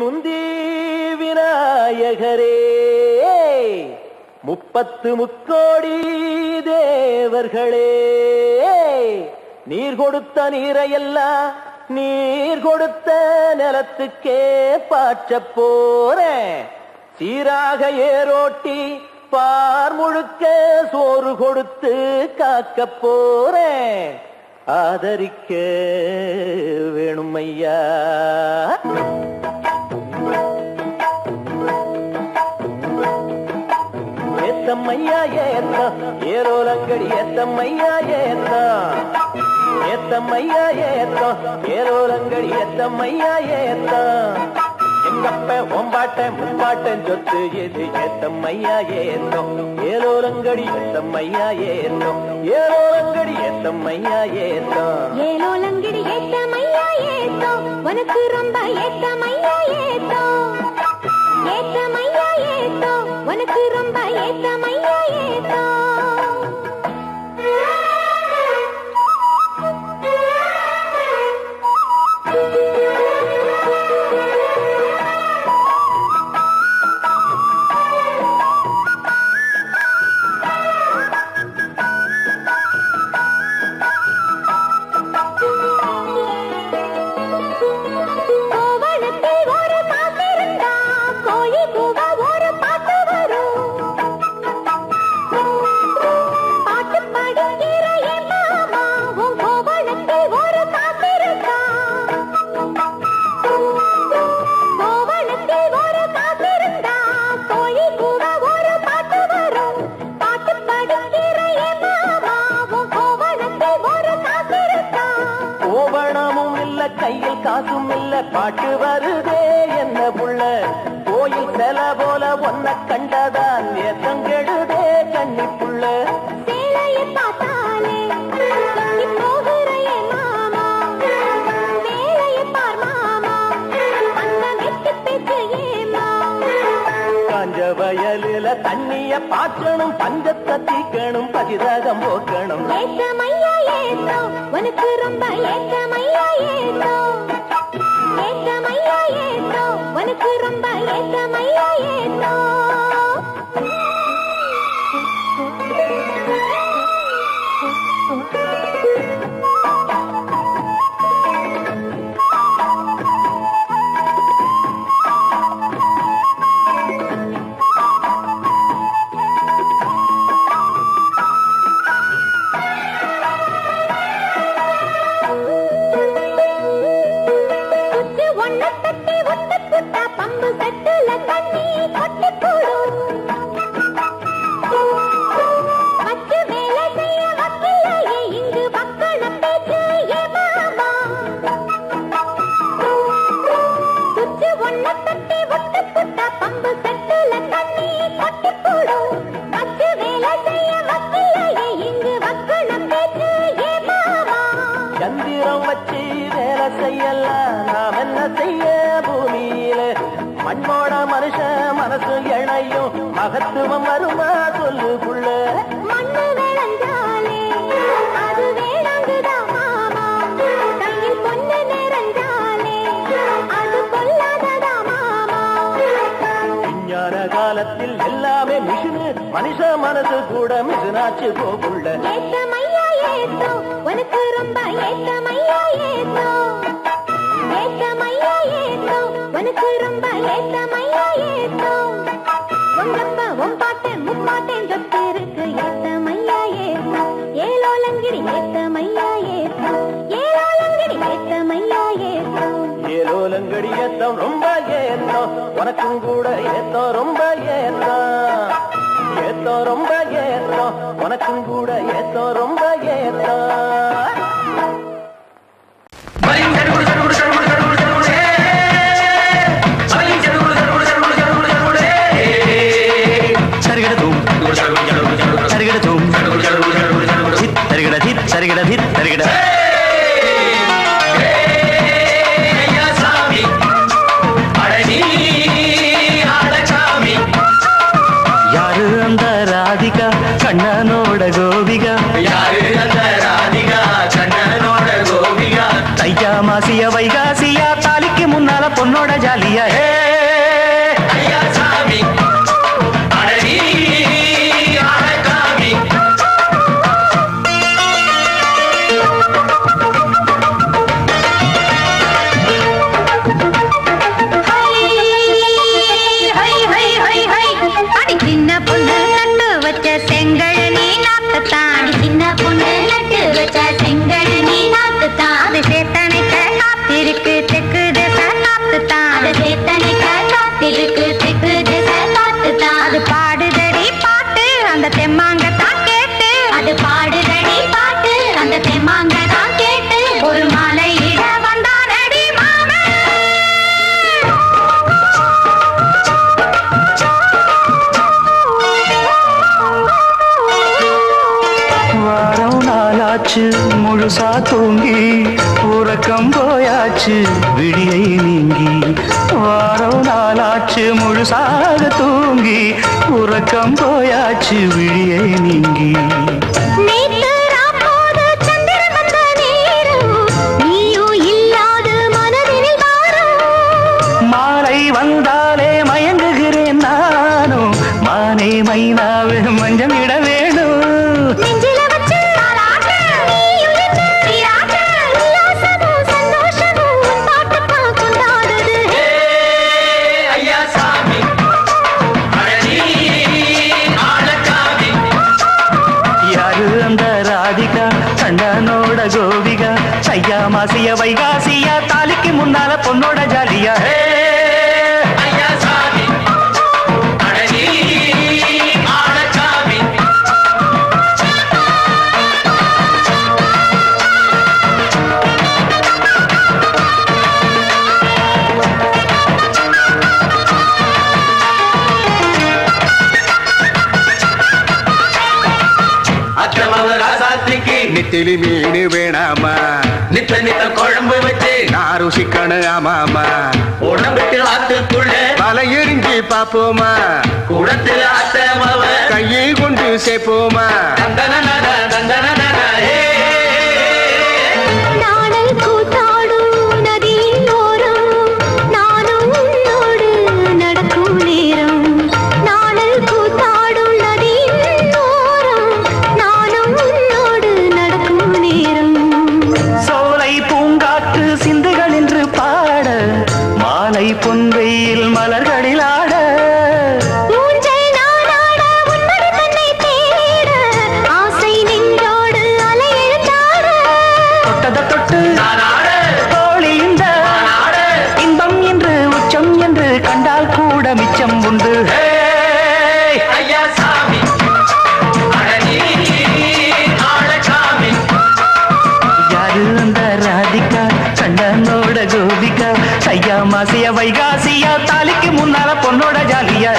முந்தி விநாயகரே 30 முக்கோடி தேவர்களே நீர் கொடுத்த நீரையெல்லாம் நீர் கொடுத்த நிலத்துக்கே பாய்ச்ச போறேன் சீராக ஏரோட்டி பார் முழுக்க சோறு கொடுத்து காக்க போறேன் ஆதரிக்க வேணும் ஐயா ஏத்தம்மையா ஏத்தம் ஏரோலங்கடி ஏத்தம்மையா ஏத்தம் ஏத்தம்மையா ஏத்தம் ஏரோலங்கடி ஏத்தம்மையா ஏத்தம் எங்கப்ப ஒம்பாட்ட முப்பாட்டன் சொத்து எது ஏத்தம்மையா ஏத்தம் ஏரோலங்கடி ஏத்தம்மையா ஏத்தம் ஏரோலங்கடி ஏத்தம்மையா ஏத்தம் ஏரோலங்கடி ஏத்தம்மையா ஏத்தம் உனக்கு ரொம்ப ஏத்தம்மையா ஏத்தம் ஏத்தம்மையா ஏத்தம் உனக்கு ரொம்ப ஏத்தம்மையா ஏத்தம் கையில் காசும் இல்ல பாட்டு வருதே என்ன புள்ள கோயில் செல போல ஒன்ன கண்டதான் ஏத்தம் கெடுதே கண்ணி புள்ள சேலையை பார்த்தாலே கண்ணி போகிறையே மாமா வேலையை பார் மாமா அந்த நெட்டு பேச்சையே மாமா காஞ்ச வயலில தண்ணிய பாய்ச்சணும் பஞ்சத்தை தீக்கணும் பதிரகம் போக்கணும் ஏத்தமையா ஏத்தம் உனக்கு ரொம்ப ஏத்தமையா ஏத்தம் ஏத்தமையா ஏத்தம் உனக்கு ரொம்ப ஏத்தமையா ஏத்தம் பம்பு செட்டுல தண்ணி கொட்டி போடும் வச்சு வேலை செய்ய வக்கில்லையே இங்கு வக்கண பேச்சு ஏ மாமா சுச்சு ஒன்ன தட்டி ஒட்டு புட்டா பம்பு செட்டுல தண்ணி கொட்டி போடும் வச்சு வேலை செய்ய வக்கில்லையே இங்கு வக்கண பேச்சு ஏ மாமா சந்திரம் வச்சு வேலை செய்யலாம் நாம் என்ன செய்ய பூமியில மண்ணோட மனுஷ மனசு இணையும் மகத்துவம் வருமா சொல்லு புள்ள மண்ணு விளைஞ்சாலே அது வேளாங்குதான் மாமா கையில் பொண்ணு நிறைஞ்சாலே அது பொல்லாததா மாமா விஞ்ஞான காலத்தில் எல்லாமே மிஷினு மனுஷ மனசு கூட மிஷினாச்சு போகுள்ள ஏத்தமையா ஏத்தம் உனக்கு ரொம்ப ஏத்தமையா ஏத்தம் ஏத்தமையா ஏத்தம் உனக்கு ரொம்ப ஏத்தமையா ஏத்தம் உங்கப்ப உம்பாட்டன் முப்பாட்டன் சொத்து இருக்கு ஏத்தமையா ஏத்தம் ஏலோலங்கிரி ஏத்தமையா ஏத்தம் ஏலோலங்கிரி ஏத்தமையா ஏத்தம் ஏலோலங்கடி ஏத்தம் ரொம்ப ஏத்தம் உனக்கும் கூட ஏத்தம் ரொம்ப ஏத்தம் ஏத்தம் ரொம்ப ஏத்தம் உனக்கும் கூட ஏத்தம் ரொம்ப ஏத்தம் யாரு அந்த ராதிகா கண்ணனோட கோபிகா யாரு அந்த ராதிகா கண்ணனோட கோபிகா தையா மாசியா வைகாசியா தாலிக்கு முன்னால பொண்ணோட ஜாலியா நாளாச்சு முழுசா தூங்கி உறக்கம் போயாச்சு விடியை நீங்கி வாரம் நாளாச்சு முழுசாக தூங்கி உறக்கம் போயாச்சு விடியை நீங்கி மாலை வந்தாலே மயங்குகிறேன் நானும் மானே மைனாவே மஞ்சள் இட வேணும் கண்ணனோட கோபிகா ஐயா மாசிய வைகாசியா தாலிக்கு முன்னால பொண்ணோட ஜாலியா நெத்திலி மீன் வேணாமா நித்த நித்த குழம்பு வச்சு நான் ருசிக்கணும் ஆமாமா உடம்புக்கு ஆத்துக்குள்ள பல எரிஞ்சு பாப்போமா குடத்துல அத்தமவ கையை கொண்டு சேர்ப்போமா பொன்வெயில் மலர்களில் ஆட ஆசை நின்றோடு அலையெழுந்தாட தொட்டத தொட்டு தோழி இந்த இன்பம் என்று உச்சம் என்று கண்டால் கூட மிச்சம் உண்டு யாரு அந்த ராதிகா கண்ணனோட கோபிகா ஐயா மாசிய வைகாசியா தாலிக்கு முன்னால பொண்ணோட ஜாலியா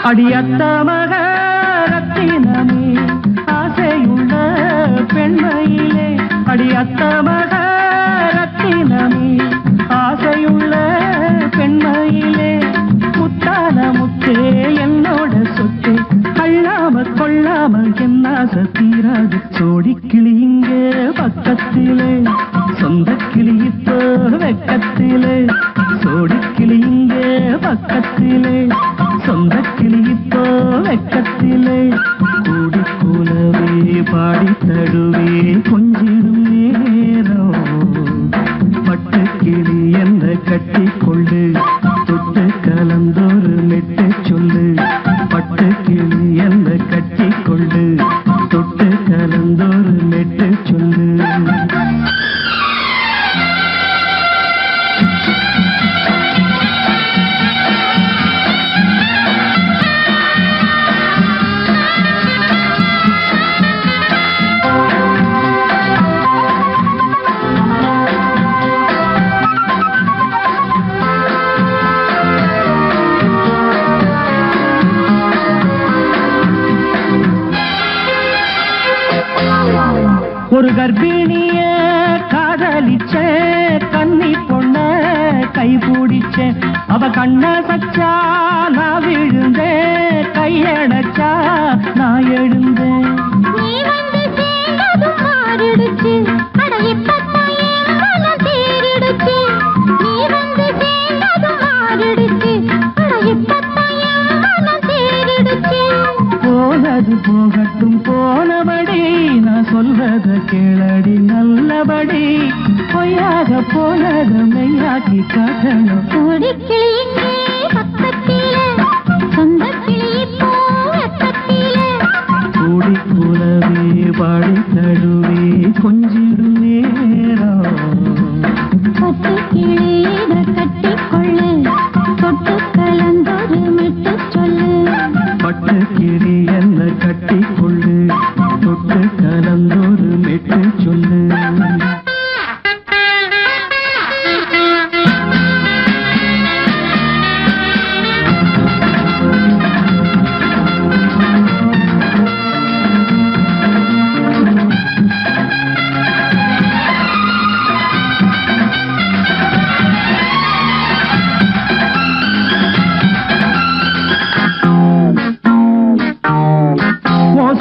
அடியத்த மக ரத்தினமே ஆசையுள்ள பெண்மையிலே அடியத்த மக ரத்தினமே ஆசையுள்ள பெண்மையிலே முத்தான முத்தே என்னோட சொத்து அள்ளாம கொள்ளாம என்ன சத்தீராது சோடி கிளி இங்கே பக்கத்திலே சொந்த கிளி இப்போ வெக்கத்திலே சோடி கிளி இங்கே பக்கத்திலே சொந்த கிளி இப்போ வெக்கத்திலே கூடி கூலவே பாடி தழுவே கொஞ்சிடும் நேரம் பட்டு கிளி என்ன கட்டி கொண்டு தொட்டு கலந்தொரு மெட்டு சொல்லு பட்டு கிளி என்ன கட்டி கொண்டு தொட்டு கலந்தொரு மெட்டு சொல்லு ஒரு கர்ப்பிணிய காதலிச்ச கன்னி பொண்ண பிடிச்சேன் அவ கண்ண சச்சா நான் விழுந்தேன் கையடைச்சா நான் எழுந்தேன் நீ வந்து சேர்ந்ததும் மாறிடுச்சு அட இப்பத்தான் என் மனம் தேறிடுச்சு நீ வந்து சேர்ந்ததும் மாறிடுச்சு அட இப்பத்தான் என் மனம் தேறிடுச்சு போனது போகட்டும் போனபடி நான் சொல்றத கேளடி நல்லபடி பொய்யாக போனது மெய்யாக்கி காட்டணும் கோடிக்கிளி இங்கே பக்கத்திலே சொந்த கிளி இப்போ வெக்கத்திலே கூடி கூடவே பாடி தழுவே கொஞ்சிடும் நேரம் பட்டு கிளியிட கட்டிக்கொள்ளு தொட்டு கலந்தொரு மெட்டு சொல்லு பட்டு கிளி என்ன கட்டிக்கொள்ளு தொட்டு கலந்தொரு மெட்டு சொல்லு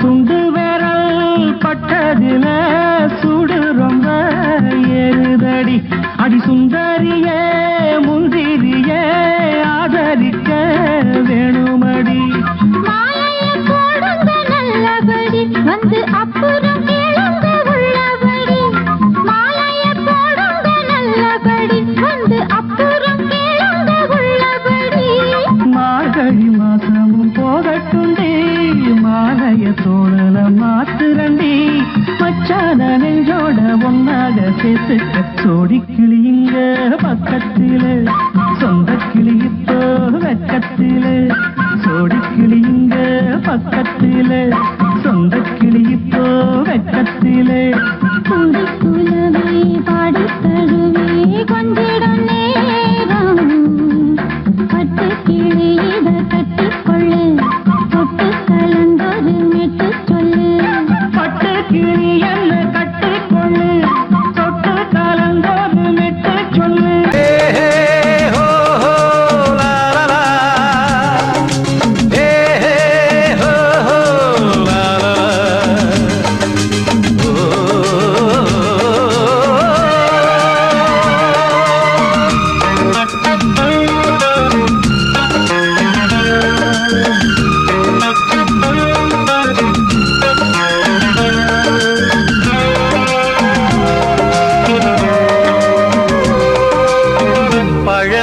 சுண்டு விரல் பட்டதில சுடு ரொம்ப ஏறுதடி அடி சுந்தரியே முந்திரியே ஆதரிக்க வேணுமடி மாலைய போடுங்க நல்லபடி வந்து அப்புறம் கேளுங்க உள்ளபடி மாலைய போடுங்க நல்லபடி வந்து அப்புறம் கேளுங்க உள்ளபடி மார்கழி மாசமும் போகட்டுண்டி மாலைய தோழல மாத்துரண்டி மச்சான நெஞ்சோட ஒன்னாக சேர்த்துக்க சோடி கிளியுங்க பக்கத்திலே சொந்த கிளி இப்போ வெக்கத்திலே சோடி கிளியுங்க பக்கத்திலே சொந்த கிளி இப்போ வெக்கத்திலே கூடி குலவே பாடி தழுவே கொஞ்சிடும் நேரம் பட்டு கிளியிட கட்டிக்கொள்ளு தொட்டு கலந்தொரு மெட்டு சொல்லு பட்டு கிளி என்ன கட்டிக்கொள்ளு தொட்டு கலந்தோடு மெட்டு சொல்லு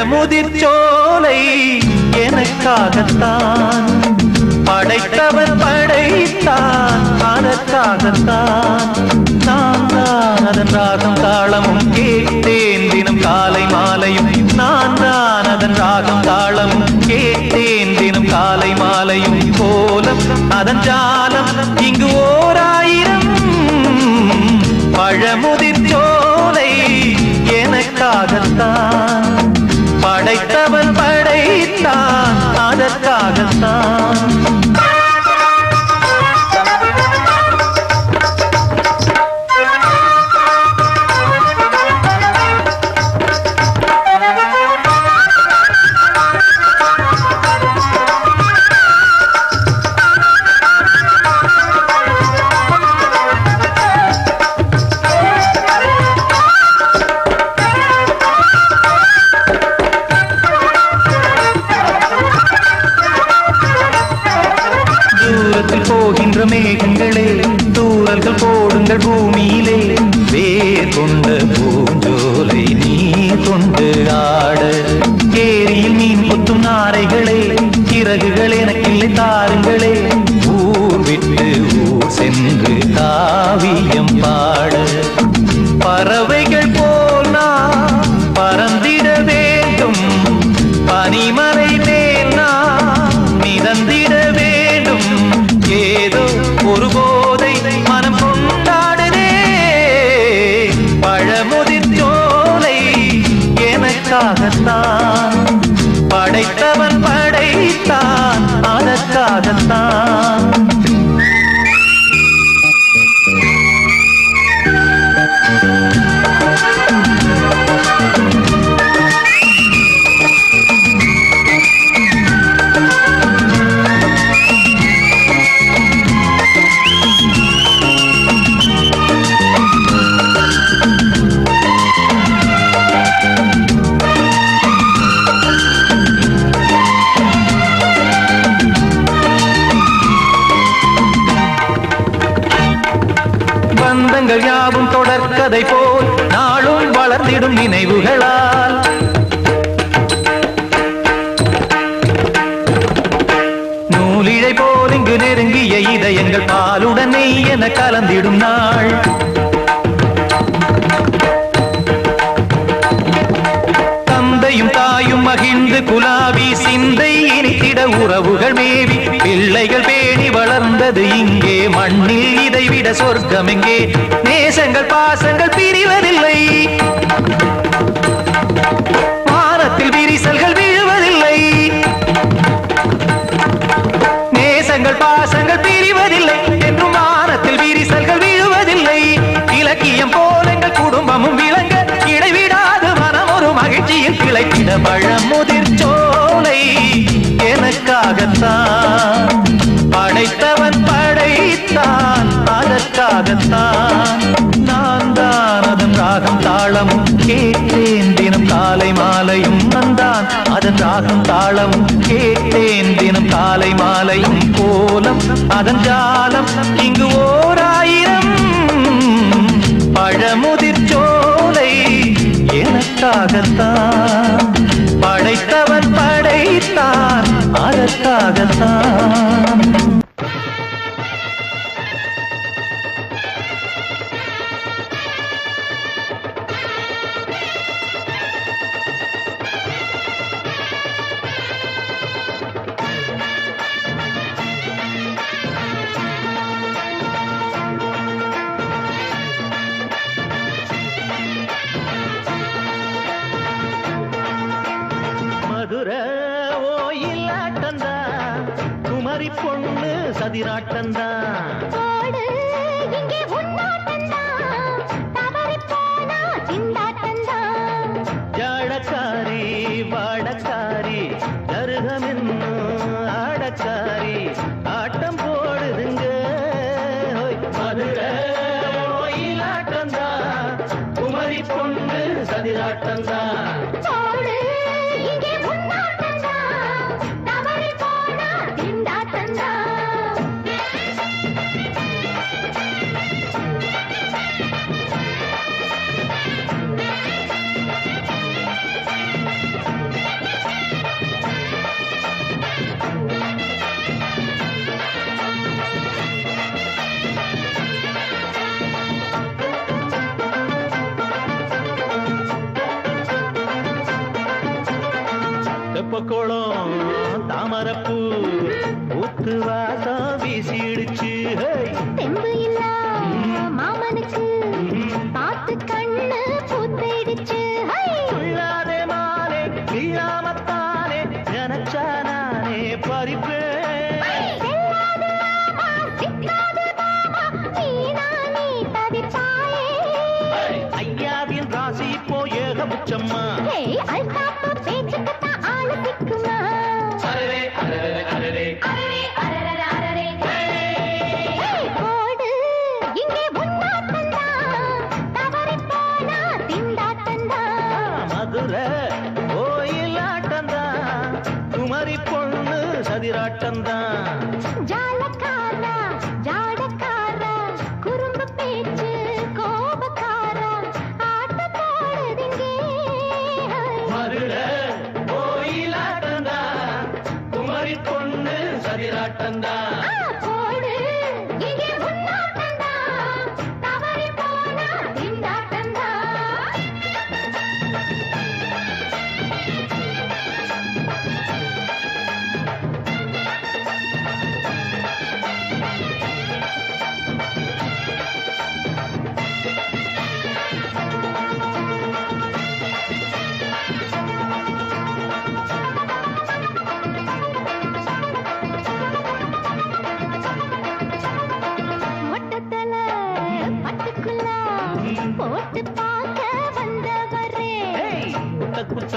பழமுதிர்ச்சோலை எனக்காகத்தான் படைத்தவன் படைத்தான் அதற்காகத்தான் நான் தான் அதன் ராகம் தாளமும் கேட்டேன் தினம் காலை மாலையும் நான் தான் அதன் ராகம் தாளமும் கேட்டேன் தினம் காலை மாலையும் கோலம் அதன் ஜாலம் இங்கு ஓராயிரம் பழமுதிர்ச்சோலை எனக்காகத்தான் படைத்தவன் படைத்தான் அதற்காகத்தான் போகின்ற மேகங்களே தூரல்கள் போடுங்கள் பூமியிலே வேர் கொண்ட பூஞ்சோலை நீ கொண்டு ஆட ஏரியில் மீன் கொத்தும் நாரைகளே சிறகுகள் எனக்கில்லை தாருங்களே ஊர் விட்டு ஊர் சென்று காவியம் பாட பறவைகள் போல் நான் பறந்திட வேண்டும் பனிமலை மேல் நான் மிதந்திட வேண்டும் ஏதோ ஒரு போதை மனம் கொண்டாடுதே பழமுதிர்ச்சோலை எனக்காகத்தான் படைத்தவன் படைத்தான் அதற்காகத்தான் பூத்ததை போல் நாளும் வளர்ந்திடும் நினைவுகளால் நூலிழை போல் இங்கு நெருங்கிய இதயங்கள் பாலுடன் நெய் என கலந்திடும் நாள் தந்தையும் தாயும் மகிழ்ந்து குலாவி சிந்தை இனித்திட உறவுகள் மேவி பிள்ளைகள் பேணி வளர்ந்தது இங்கே மண்ணில் இதைவிட சொர்க்கம் எங்கே நேசங்கள் பாசங்கள் பிரிவதில்லை வானத்தில் விரிசல்கள் விழுவதில்லை நேசங்கள் பாசங்கள் பிரிவதில்லை என்றும் வானத்தில் விரிசல்கள் விழுவதில்லை இலக்கியம் போல எங்கள் குடும்பமும் விளங்க இடைவிடாது மனம் ஒரு மகிழ்ச்சியில் கிளைத்திட பழமுதிர் சோலை எனக்காகத்தான் படைத்தவன் படைத்தான் அதற்காகத்தான் நான் தான் அதன் ராகம் தாளமும் கேட்டேன் தினம் காலை மாலையும் நந்தான் அதன் ராகம் தாளமும் கேட்டேன் தினம் காலை மாலையும் கோலம் அதன் ஜாலம் இங்கு ஓர் ஆயிரம் பழமுதிர் சோலை எனக்காகத்தான் படைத்தவன் படைத்தான் அதற்காகத்தான் பொண்ணு சதிராட்டந்தா ஜாடக்காரி வாடக்காரி தருகமென்னு ஆடக்காரி ஆட்டம் போடுதுங்க மதுரை ஓயிலாட்டந்தா குமரி பொண்ணு சதிராட்டந்தா தெப்பக்குளம் தாமரப்பூ ஊத்து வாசம் வீசிடுச்சு தெம்பு இல்ல மாமனுக்கு பார்த்து கண்ணு பூத்திடுச்சு உள்ளாதே மாலே வீழாமத்தானே நினைச்சா நானே பறிப்பேன் ஐயாவின் ராசி இப்போ ஏகபுச்சம்மா மதுரை ஓயிலாட்டந்தா குமரி பொண்ணு சதிராட்டந்தா ஜாலக்காரா ஜாடக்காரா குறும்பு பேச்சு கோபக்காரா ஆட்ட போடுதுங்க மதுரை ஓயிலாட்டந்தா குமரி பொண்ணு சதிராட்டந்தா போடு இங்கே முன்னாட்டந்தா தவறி போனா திண்டாட்டந்தா மொட்டத்தல பட்டுக்குள்ள போட்டு பார்க்க வந்தவரே குட்ட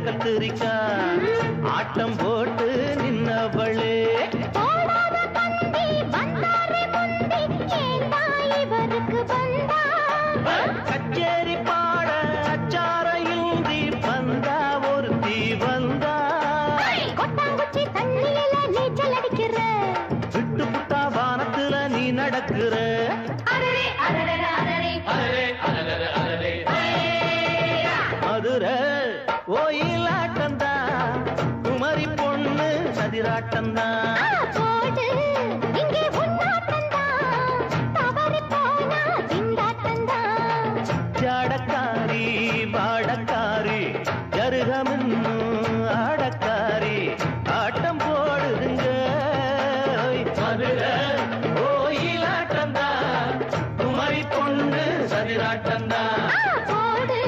கத்திரிக்கா ஆட்டம் போட்டு நின்னவளே போடாத பந்தி வந்தாரே முந்தி ஏண்டா இவருக்கு வந்தா கச்சேரி பாட அச்சாரையுந்தி வந்தா ஒருத்தி வந்தா கொட்டாங்குச்சி தண்ணியில நீச்சல் அடிக்கிற விட்டு புட்டா வானத்துல நீ நடக்கிற அரரே அரரே அரரே கோயிலாட்டந்தான் குமரி பொண்ணு சதிராட்டந்தான் போடு இங்கே உன்னாட்டந்தான் தவறி போனா திண்டாட்டந்தான் ஜாடக்காரி பாடக்காரி ஜருகமின்னு ஆடக்காரி ஆட்டம் போடுதுங்க மதுரை கோயிலாட்டந்தான் குமரி பொண்ணு சதிராட்டந்தான் போடு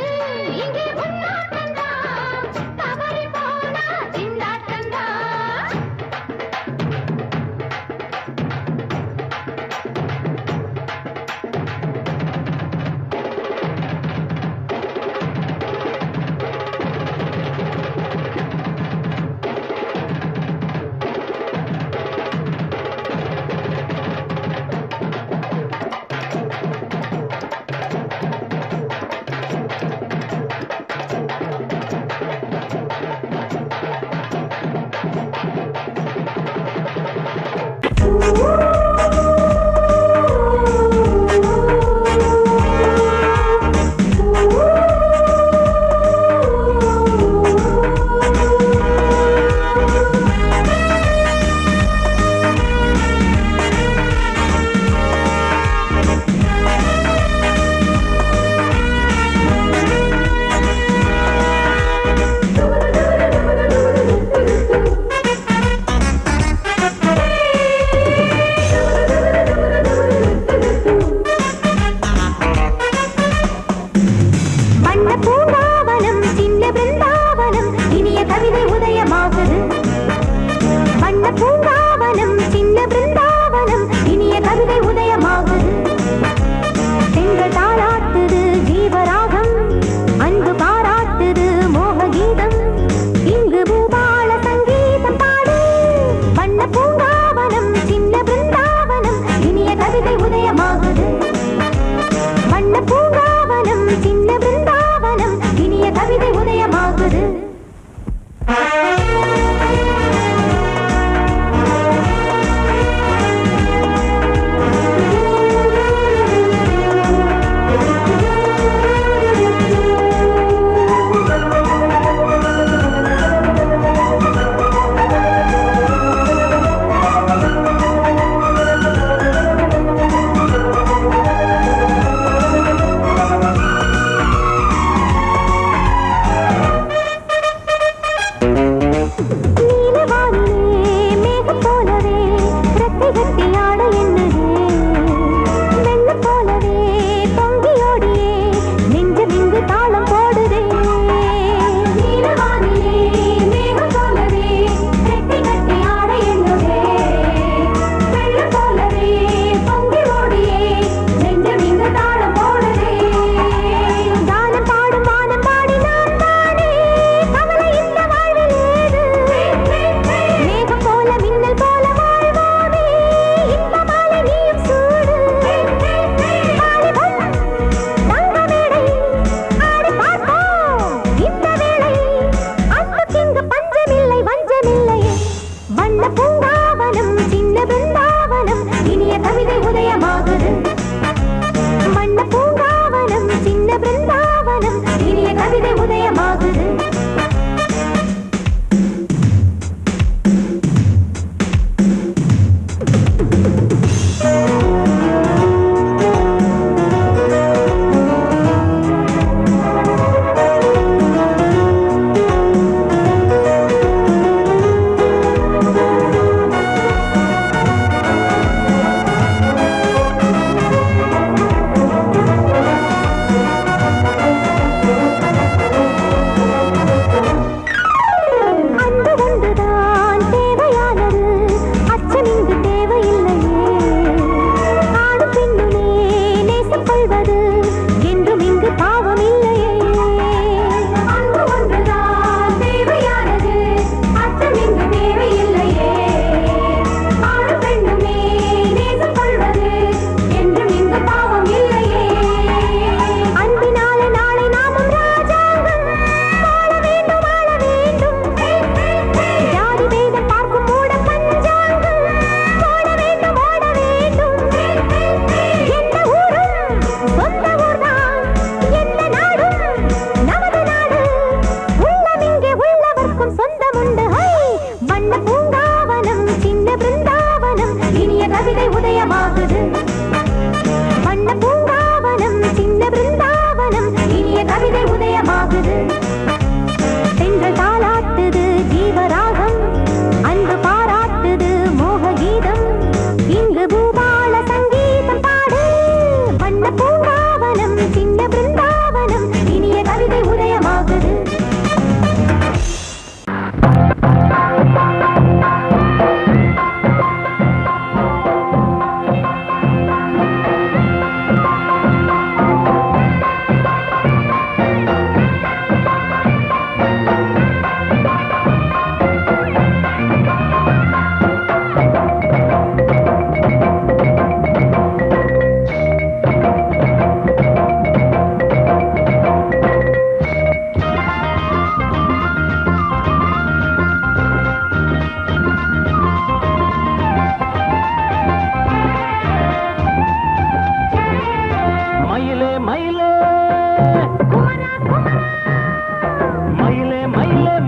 இங்கே உன்னாட்டந்தான் தவறி போனா திண்டாட்டந்தான்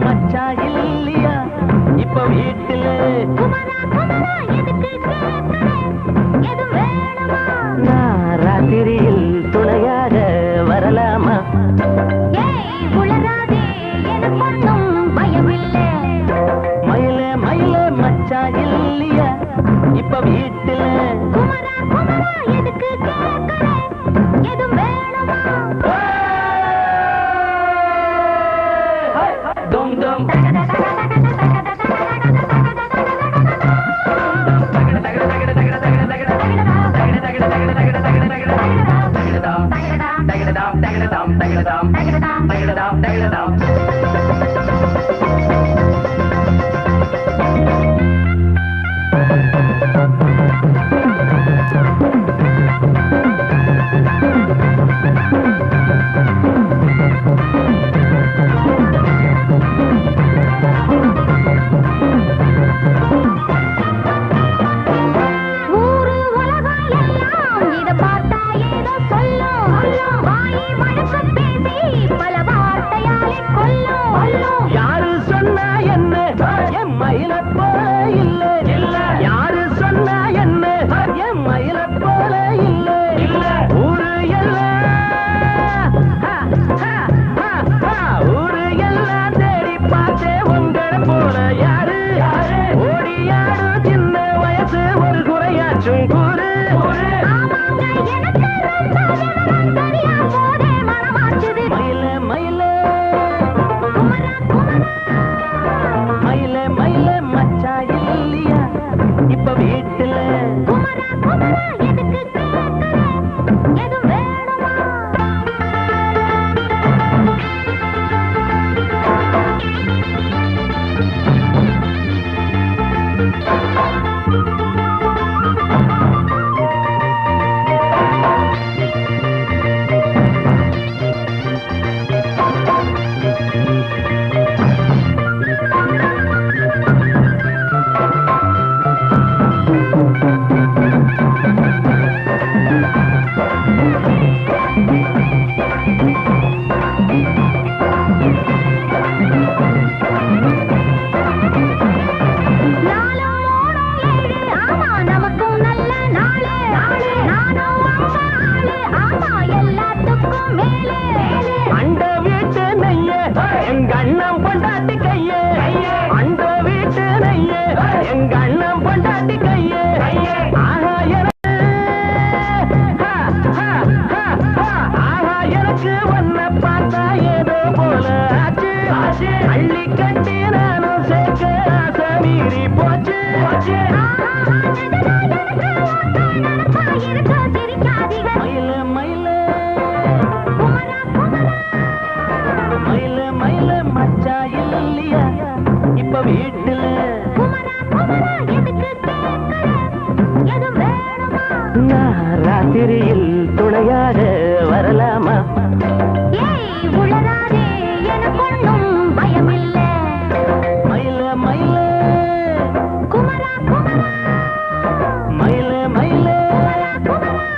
மச்சா இல்லையா இப்ப வீட்டுல குமரா குமரா எதுக்கு கேக்குற எதுவும் வேணுமா நான் ராத்திரியில் துணையாக வரலாமா ஏய் உளராதே எனக்கு ஒண்ணும் பயமில்லை மயில மயில மச்சா இல்லையா இப்ப வீட்டுல குமரா குமரா எதுக்கு கேக்குற எதுவும் வேணுமா dum dum ஊரு உலகம் எல்லாம் இத பார்த்தா ஏதோ சொல்லும் வாயை மடக்க பேசி பல வார்த்தையாலே கொல்லும் யாரு சொன்னா என்ன என் மயில போல இல்ல யாரு சொன்னா என்ன என் மயில போல இல்ல ஊரு எல்லாம் ஊரு எல்லாம் தேடி பார்த்தே உங்களை போல யாரு ஓடியாடு சின்ன வயசு ஒரு குறையாச்சும் கூறு ஆமாங்க எனக்கு ரொம்ப விவரம் தெரியா போதே மனமாச்சுது மயில மயில குமரா குமரா மயில மயில மச்சா இல்லையா இப்ப வீட்டுல குமரா குமரா எதுக்கு கேக்குற எதுவும் வேணுமா நாளும் மூணும் ஏழு ஆமா நமக்கும் நல்ல நாளு நானும் அம்மா ஆளு ஆமா எல்லாத்துக்கும் மேலே அண்ட வீட்டு நெய்ய எங்க அண்ணன் பொண்டாட்டி கையே அண்ட வீட்டு நெய்ய எங்க அண்ணன் பொண்டாட்டி கையே ஆஹா எனக்கு ஒன்ன பார்த்தா ஏதோ போல ஆச்சு அள்ளி கட்டி நானும் சேர்க்க ஆசை மீறி போச்சு மயில மயில மயில மயில மச்சா இல்லையா இப்ப வீட்டுல நான் ராத்திரியில் துணையாக வரலாமா மயில மயில மயில மயில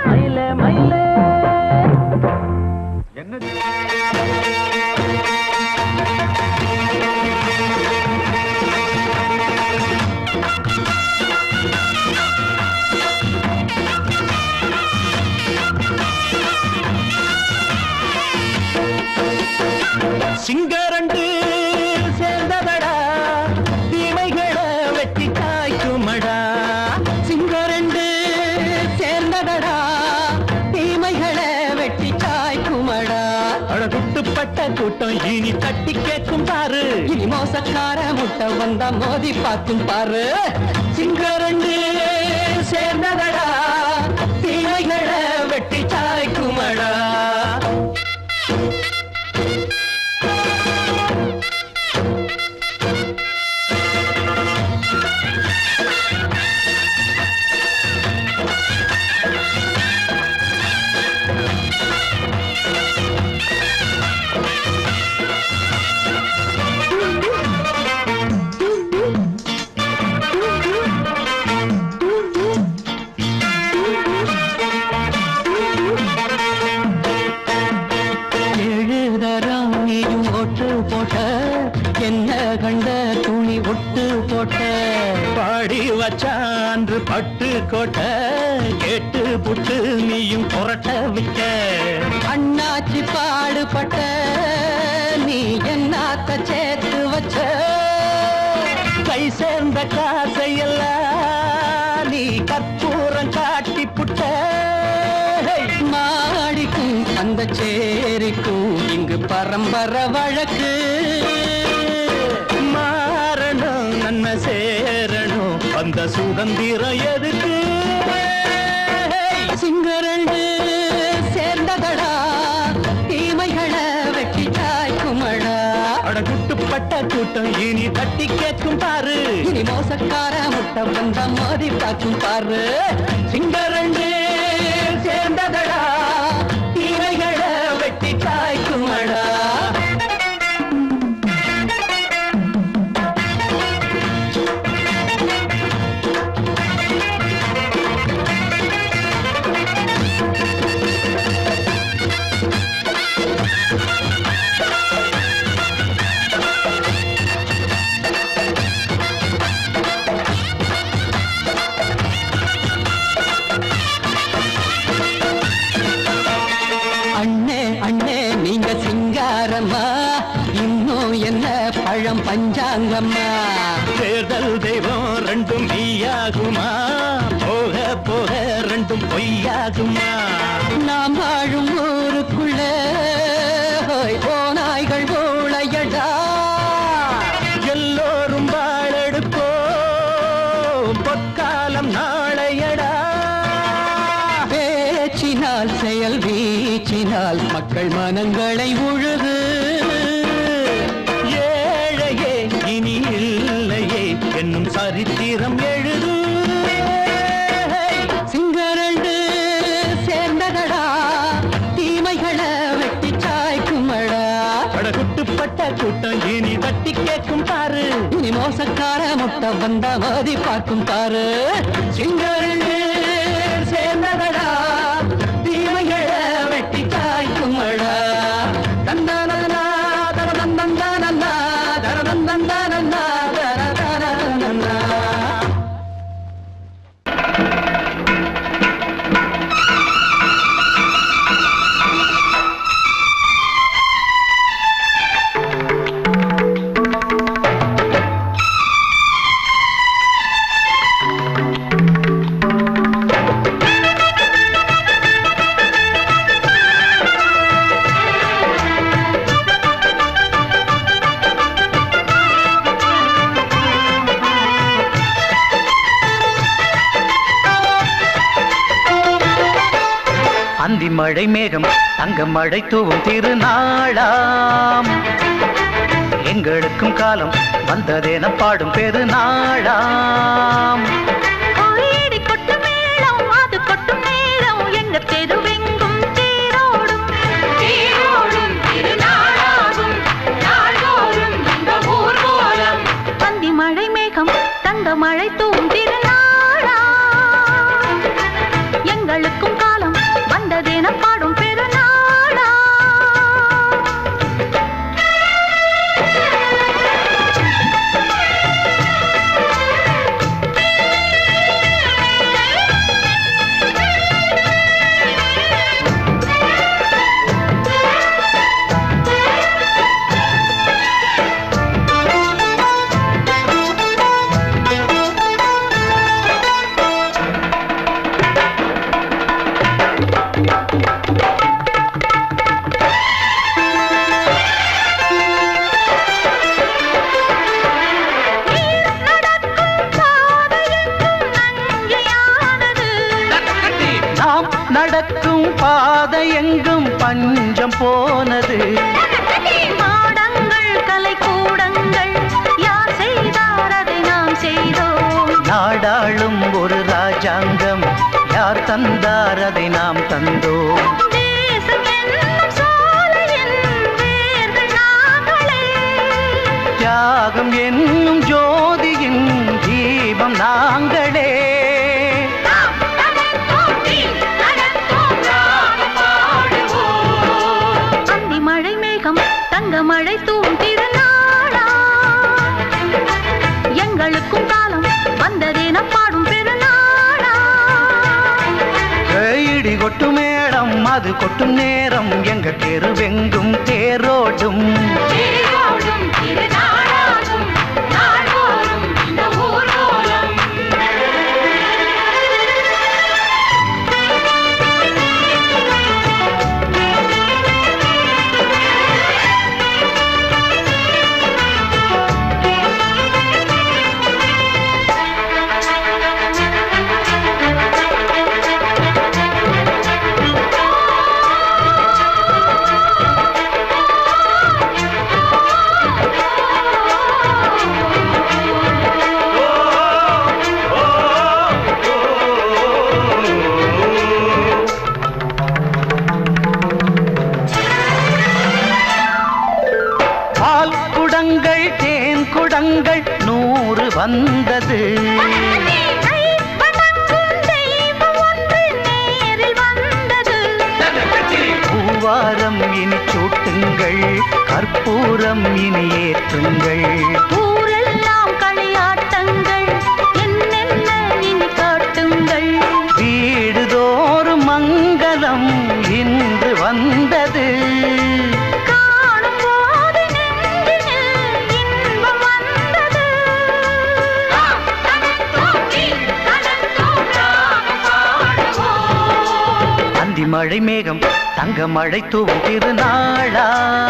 மயில மயில சிங்கரண்டு சேர்ந்ததடா தீமைகளை வெட்டி காய்க்குமடா சிங்கரண்டு சேர்ந்ததடா தீமைகளை வெட்டி காய்க்குமடா அழகுட்டுப்பட்ட கூட்டம் இனி தட்டி கேட்கும் பாரு இனி மோசக்கார முட்டை வந்தா மோதி பார்க்கும் பாரு சிங்கரண்டு சேர்ந்ததடா தீமைகளை வெட்டி காய்க்குமடா என்ன கண்ட துணி ஒட்டு போட்ட பாடி வச்சான்று பட்டு கோட்ட கேட்டு புட்டு நீயும் புரட்ட விட்ட அண்ணாச்சி பாடுபட்ட நீ என்னாத்த சேர்த்து வச்ச கை சேர்ந்த காசையெல்லாம் நீ கற்பூரம் காட்டி புட்ட மாடிக்கும் அந்த சேரிக்கும் இங்கு பரம்பரை வழக்கு மாறணும் நன்மை சேரணும் அந்த சுதந்திரம் எதுக்கு சிங்கரண்டு சேர்ந்ததடா தீமைகளை வெட்டி தாய்க்குமடா அடகுட்டுப்பட்ட கூட்டம் இனி தட்டி கேட்கும் பாரு இனி மோசக்கார முட்டை வந்த மோதி பார்க்கும் பாரு சிங்கரண்டு சேர்ந்ததடா தீமைகளை வெட்டி தாய்க்குமடா இன்னும் என்ன பழம் பஞ்சாங்கம்மா தேர்தல் தெய்வம் ரெண்டும் மெய்யாகுமா போக போக ரெண்டும் பொய்யாகுமா நாம் வாழும் ஊருக்குள்ள ஓநாய்கள் ஊழையடா எல்லோரும் வாழெடுப்போ பொற்காலம் நாளையடா பேச்சினால் செயல் வீச்சினால் மக்கள் மனங்களை உழுது ஏழையே இனி இல்லையே என்னும் சரித்திரம் எழுது சிங்கரண்டு சேர்ந்ததடா தீமைகளை வெட்டி சாய்க்குமடா படகுட்டுப்பட்ட கூட்டம் இனி தட்டி கேட்கும் பாரு இனி மோசக்கார முட்டை வந்த மோதி பார்க்கும் பாரு சிங்கரண்டு சேர்ந்ததடா தீமைகளை வெட்டி சாய்க்குமடா தந்தானா தரதந்தந்தானா தரதந்தந்தானா தரதந்தந்தானா அந்தி மழை மேகம் தங்க மழை தூவும் திருநாளாம் எங்களுக்கும் காலம் வந்ததென பாடும் பெருநாளாம் கோயிடி கொட்டு மேளம் அது கொட்டு மேளம் எங்க தெருவெங்கும் தேரோடும் தேரோடும் திருநாளாகும் நாள்தோறும் இந்த ஊர்வலம் அந்தி மழை மேகம் தங்க மழை தூவும் திருநாளாம் எங்களுக்கும் காலம் வந்ததென பாடும் பெருநாளா நடக்கும் பாதை எங்கும் பஞ்சம் போனது மாடங்கள் கலை கூடங்கள் யார் செய்தார் அதை நாம் செய்தோம் நாடாளும் ஒரு ராஜாங்கம் யார் தந்தார் அதை நாம் தந்தோம் தேசம் என்னும் சோலையின் வேர்கள் நாங்களே தியாகம் என்னும் ஜோதியின் தீபம் நாங்களே அந்தி மழை மேகம் தங்க மழை தூவும் திருநாளா அது கொட்டும் நேரம் எங்க தெருவெங்கும் தேரோடும் குடங்கள் 100 வந்தது பூவாரம் இனி சூட்டுங்கள் கற்பூரம் இனி ஏற்றுங்கள் ஊரெல்லாம் களியாட்டங்கள் என்னென்ன இனி காட்டுங்கள் வீடுதோறும் மங்களம் இன்று வந்தது மழை மேகம் தங்க மழை தூவும் திருநாளாம்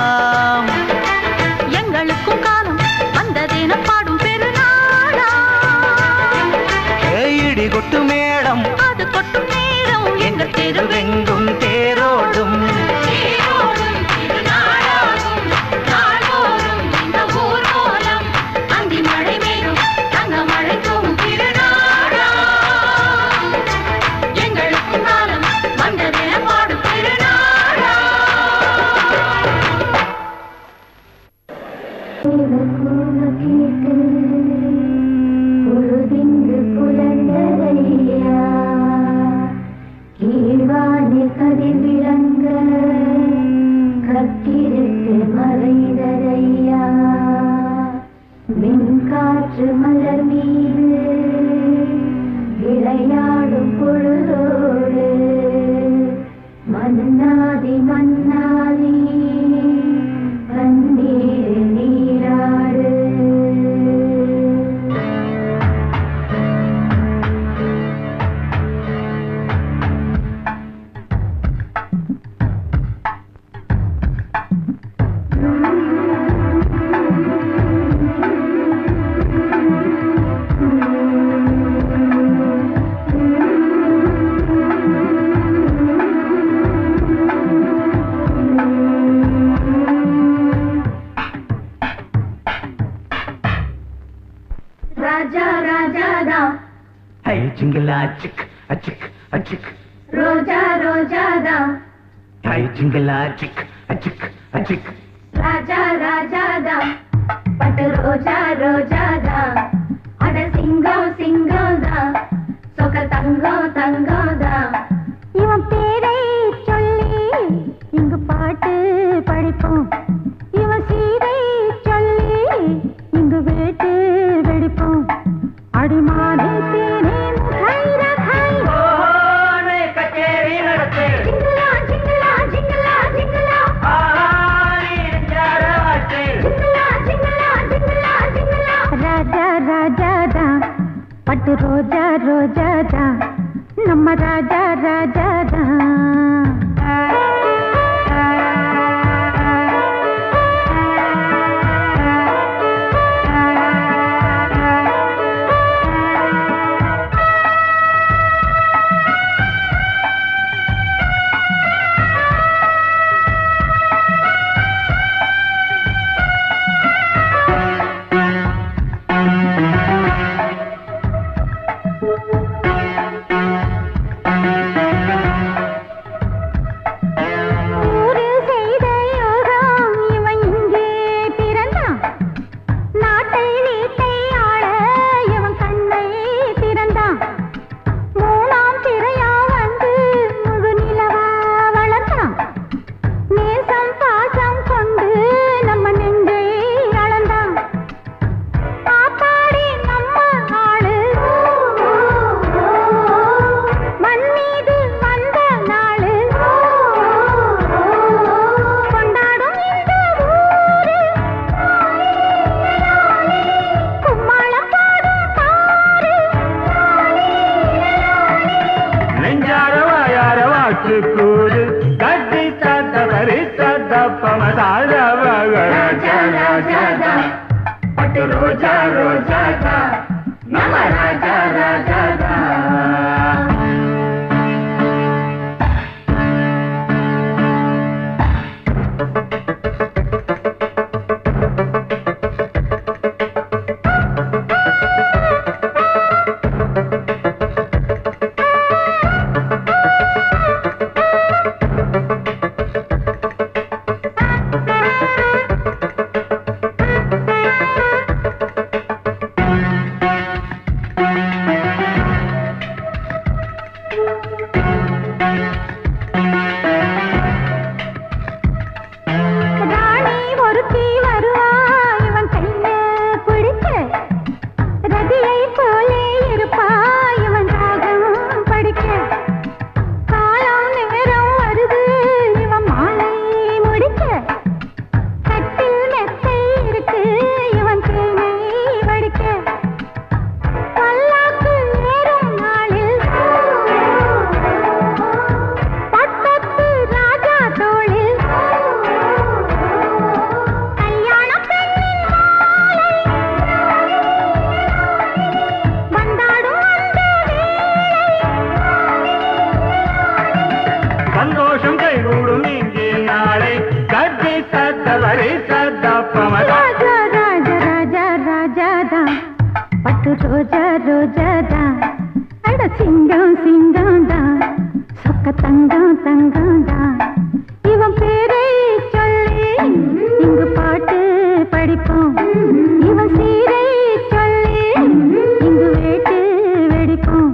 எங்களுக்கும் காலம் வந்ததென பாடும் பெருநாளாம் இடி கொட்டு மேடம் அது கொட்டும் நேரம் எங்கள் தெருவெங்கும் தேரோடும் அந்தி மழை மேகம் தங்க மழை தூவும் திருநாளாம் எங்களுக்கும் காலம் வந்ததென பாடும் பொழுதிங்கு புலந்தரையா கீழ்வானில் கதிர் விளங்க கக்கிருக்கு மறைதரையா மின்காற்று மலர் மீது விளையாடும் பொழுதோடு மன்னாதி மன்னாதி கண்ணீர் நீராடு ராஜா ராஜாதா ஹை ஜிங்கலா சிக் அச்சிக் அச்சிக் ரோஜா ரோஜாதா ஹை ஜிங்கலா சிக் அச்சிக் அச்சிக் ராஜா ராஜாதா பட்டு ரோஜா ரோஜாதா அட சிங்கம் சிங்கம்தா சொக்க தங்கம் தங்கம்தா இவன் பேரை சொல்லி இங்கு பாட்டு படிப்போம் இவன் சீரை சொல்லி இங்கு வேட்டு வெடிப்போம் அடிமானே தேனே முகாய் ரகாய் கச்சேரி நடத்து ஜிங்கலா ஜிங்கலா ஜிங்கலா ஜிங்கலா ஜிங்கலா ஜிங்கலா ஜிங்கலா ஜிங்கலா ராஜா ராஜாதா பட்டு ரோஜா ரோஜாதா நம்ம ராஜா ராஜாதா பமதாரா ராஜா ராஜா பட்டு ரோஜா ரோஜா நம்ம ராஜா ராஜா ரோஜா ரோஜாதா அட சிங்கம் சிங்கம்தா சொக்க தங்கம் தங்கம்தா இவன் பேரை சொல்லி இங்கு பாட்டு படிப்போம் இவன் சீரை சொல்லி இங்கு வேட்டு வெடிப்போம்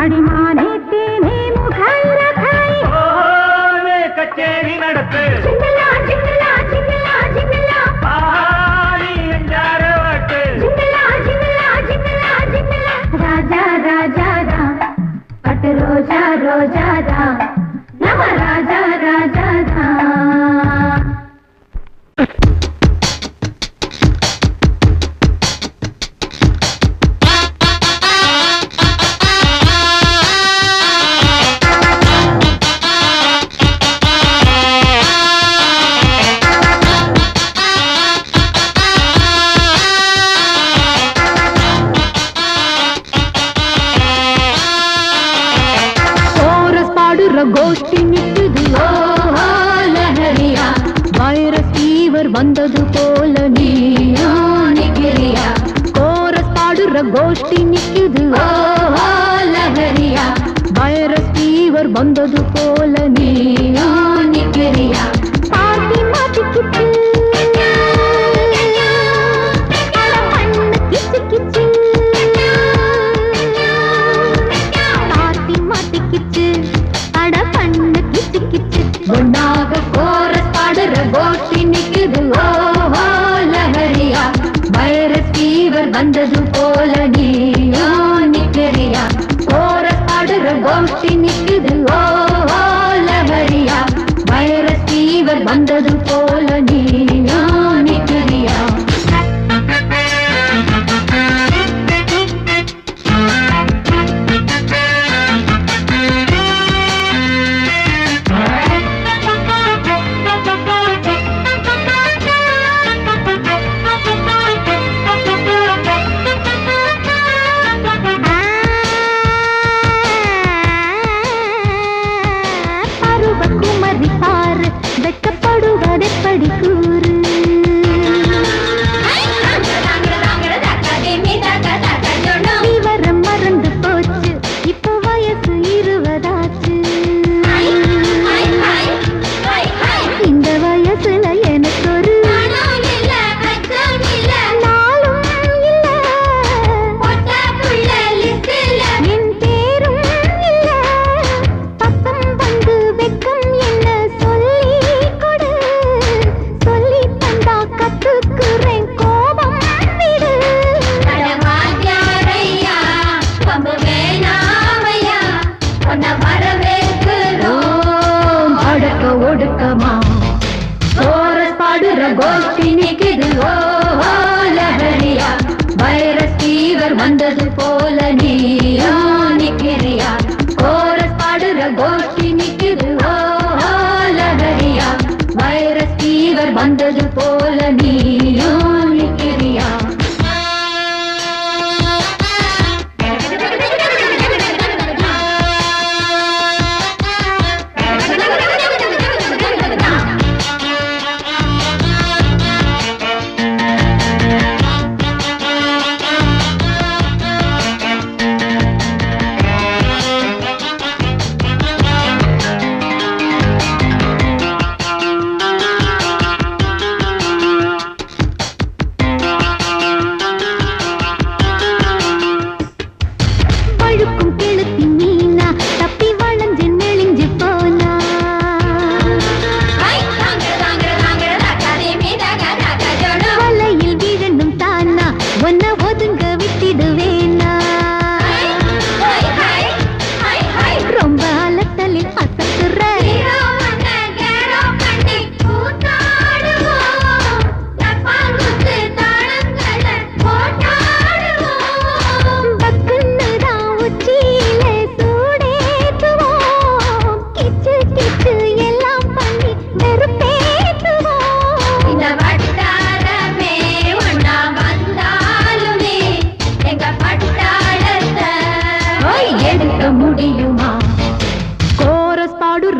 அடிமானே தேனே முகரகாய் கச்சேரி நடத்து ஜிங்கலா ஜிங்கலா ஜிங்கலா ஜிங்கலா ஆடி எஞ்சார வாட்டு ஜிங்கலா ஜிங்கலா ஜிங்கலா ஜிங்கலா ராஜா ராஜாதா பட்டு ரோஜா ரோஜாதா நம ராஜா ராஜாதா கோஷ்டி நிக்குது ஓஹோ லஹரியா வைரஸ் ஃபீவர் வந்தது போல நீயா நிக்கிறியா கோரஸ் பாடுற கோஷ்டி நிக்குது ஓஹோ லஹரியா வைரஸ் ஃபீவர் வந்தது போல நீயா நிக்கிறியா பாட்டி மாட்டிக்கிட்டு கிச்சு கிச்சு பாட்டி மாட்டிக்கிச்சு ஒன்னாக கோரஸ் பாடுற கோஷ்டி நிக்குது ஓஹோ லஹரியா வைரஸ் ஃபீவர் வந்தது போல நீயோ நிக்கிறியா கோரஸ் பாடுற கோஷ்டி நிக்குது ஓஹோ லஹரியா வைரஸ் ஃபீவர் வந்தது போல நீயோ நிக்கிறியா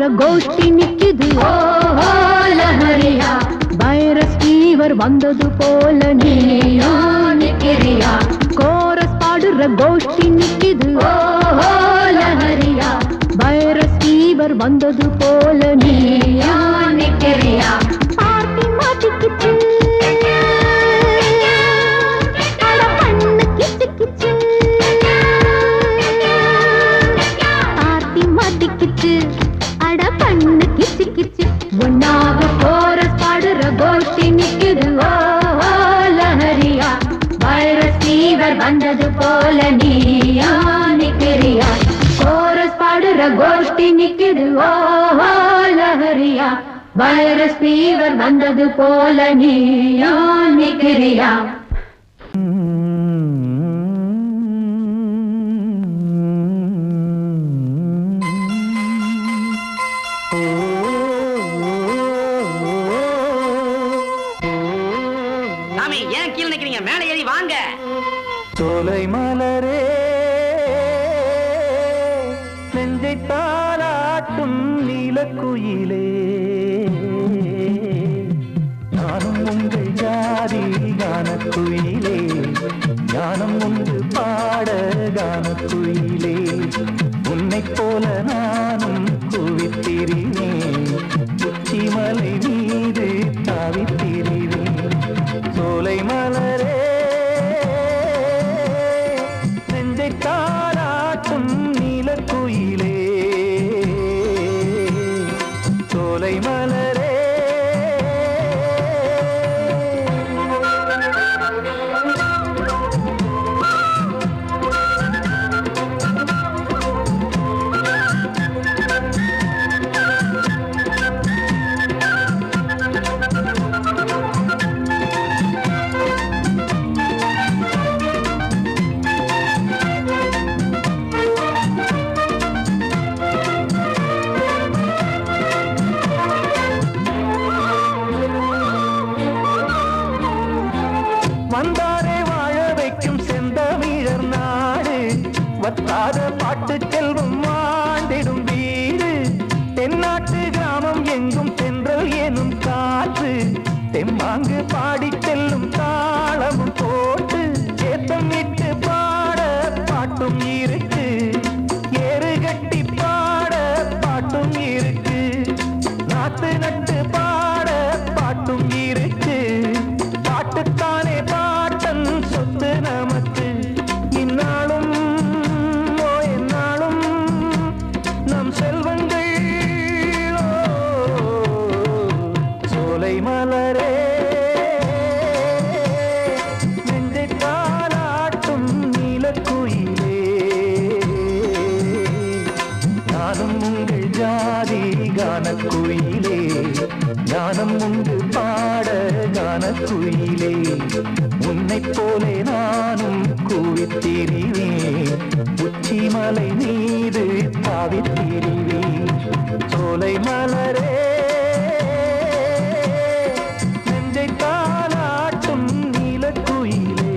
பாடுற கோஷ்டி நிக்குது ஓஹோ லஹரியா வைரஸ் ஃபீவர் வந்தது போல நீயோ நிக்கிறியா கோரஸ் பாடுற கோஷ்டி நிக்குது ஓஹோ லஹரியா வைரஸ் ஃபீவர் வந்தது போல நீயோ நிக்கிறியா பார்ட்டி மாட்டிக்கிச்சு அட பண்ணு கிச்சு கிச்சு பார்ட்டி மாட்டிக்கிச்சு அட பண்ணு கிச்சு கிச்சு ஒன்னாக கோரஸ் பாடுற கோஷ்டி நிக்குது ஓஹோ லஹரியா வைரஸ் ஃபீவர் வந்தது போல நீயா நிக்கிறியா கோரஸ் பாடுற கோஷ்டி நிக்குது ஓஹோ லஹரியா வைரஸ் ஃபீவர் வந்தது போல நீயா நிக்கிறியா சாமி ஏன் கீழே நிக்கிறீங்க மேலே ஏறி வாங்க சோலை மலரே நெஞ்சை தாளாட்டும் நீலக்குயிலே நானும் உங்கள் ஜாதி கானக்குயிலே ஞானம் உண்டு பாட கானக்குயிலே உன்னைப் போல நானும் குவித்திரினேன் உச்சிமலை மீது தாவித்திரினேன் சோலை மலரே நெஞ்சை தாளாட்டும் நீலக்குயிலே சோலை மலரே வந்தாரே வாழ வைக்கும் செந்தமிழர் நாடு வத்தாத பாட்டு செல்வம் வாழ்ந்திடும் வீடு தென்னாட்டு கிராமம் எங்கும் தென்றல் எனும் காற்று தெம்மாங்கு பாடி செல்லும் தாளமும் போட்டு ஏத்தம் விட்டு பாட பாட்டும் இருக்கு ஏறு கட்டி பாட பாட்டும் இருக்கு நாத்து நட்டு பாட பாட்டும் இருக்கு பாட்டுத்தானே பாட்டன் சொத்து நமக்கு இந்நாளும் எந்நாளும் நம் செல்வங்கள் சோலை மலரே நெஞ்சை தாளாட்டும் நீலக்குயிலே நானும் உங்கள் ஜாதி கானக்குயிலே ஞானம் உண்டு பாட கானக்குயிலே உன்னைப் போலே நானும் கூவித்திரிவேன் உச்சிமலை மீது தாவித்திரிவேன் சோலை மலரே நெஞ்சை தாளாட்டும் நீலக்குயிலே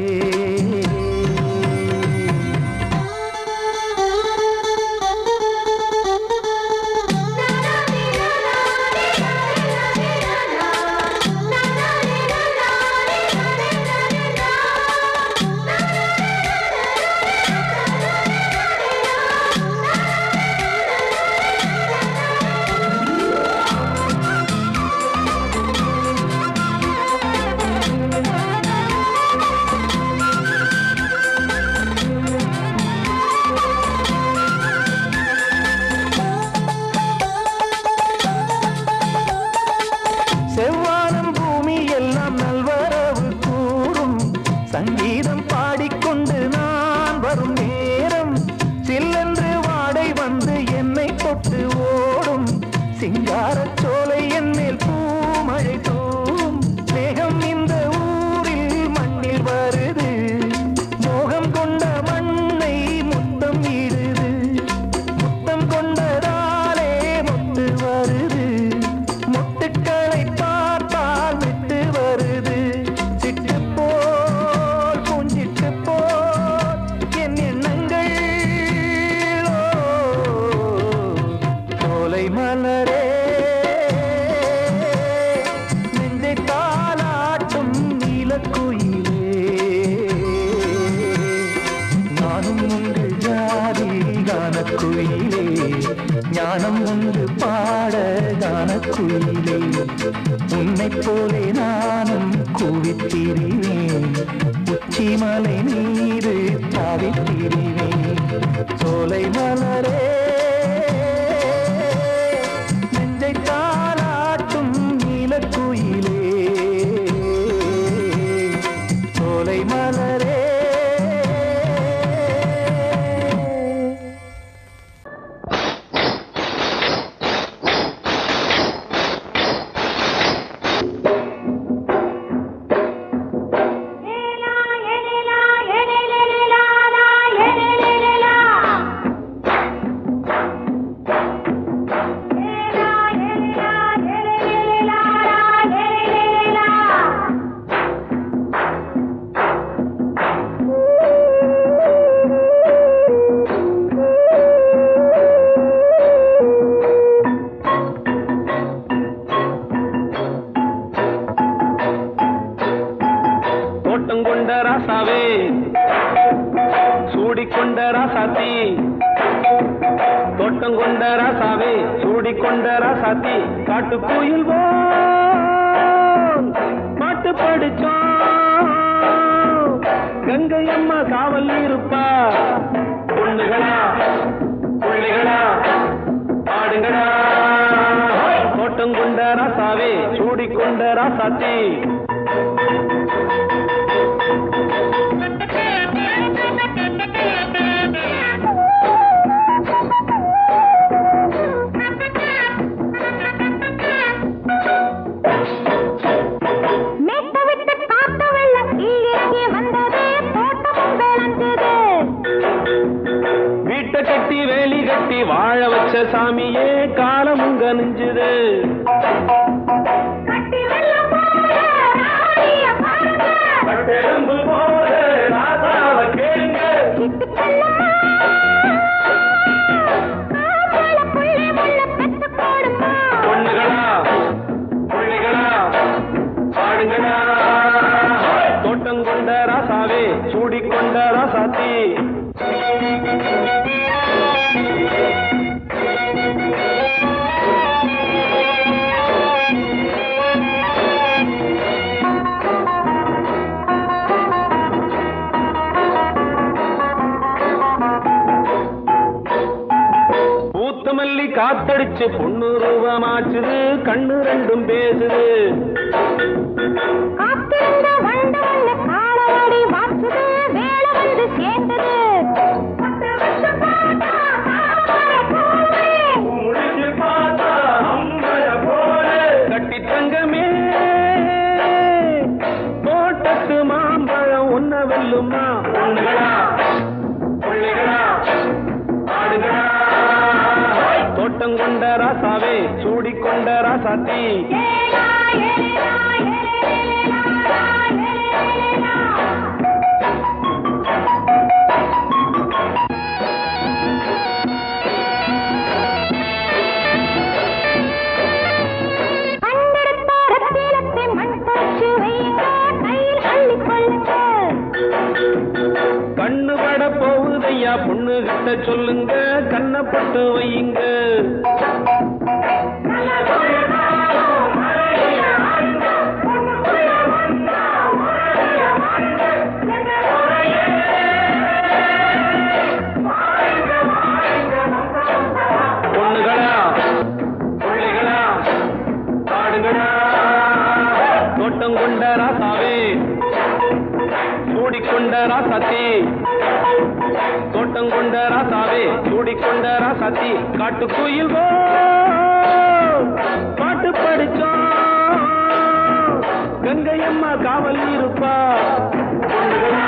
செவ்வானம் பூமி எல்லாம் நல்வரவு கூறும் சங்கீதம் பாடிக்கொண்டு நான் வரும் நேரம் சில்லென்று வாடை வந்து என்னை தொட்டு ஓடும் சிங்காரச் சோலை என் மேல் பூமழை தூவும் மேகம் இந்த ஊரில் மண்ணில் வருது மோகம் கொண்ட மண்ணை முத்தம் இடுது முத்தம் கொண்டதாலே முத்து வருது முத்துக்களை பார்த்தால் விட்டு வருது சிட்டு போல் பூஞ்சிட்டு போல் என் எண்ணங்கள் சோலை மலர் குயிலே உன்னை போலே நானும் கூவித்திரிவேன் உச்சிமலை மீது தாவித்திரிவேன் சோலை மலரே நெஞ்சை தாளாட்டும் நீலக்குயிலே சோலை மலரே காட்டுக்குயில் பாட்டு படிச்சோம் கங்கை அம்மா காவல் இருப்பா பொண்ணுகளா புள்ளிகளா ஆடுங்களா தோட்டம் கொண்ட ராசாவே சூடிக்கொண்ட ராசாத்தி வாழ வச்ச சாமியே காலமுங்க நெஞ்சுது பொண்ணுகளா புள்ளிகளா பாடுங்களா தோட்டம் கொண்ட ராசாவே சூடிக்கொண்ட ராசாத்தி காத்தடிச்சு பொண்ணு ரூபமாச்சுது கண்ணு ரெண்டும் பேசுது கட்டி தங்கமே தோட்டத்து மாம்பழம் உன்ன வெல்லுமா பொண்ணுகளா புள்ளிகளா ஆடுகளா தோட்டம் கொண்ட ராசாவே சூடிக்கொண்ட ராசாத்தி கண்ணு பட போகுதையா பொண்ணு கிட்ட சொல்லுங்க கண்ணப்பட்டு வையுங்க பொண்ணுகளா புள்ளிகளா ஆடுகளா தோட்டம் கொண்ட ராசாவே சூடிக்கொண்ட ராசாத்தி தோட்டம் கொண்ட ராசாவே சூடிக்கொண்ட ராசாத்தி காட்டுக்குயில் பாட்டு படிச்சோம் கங்கை அம்மா காவல் இருப்பா பொண்ணுகளா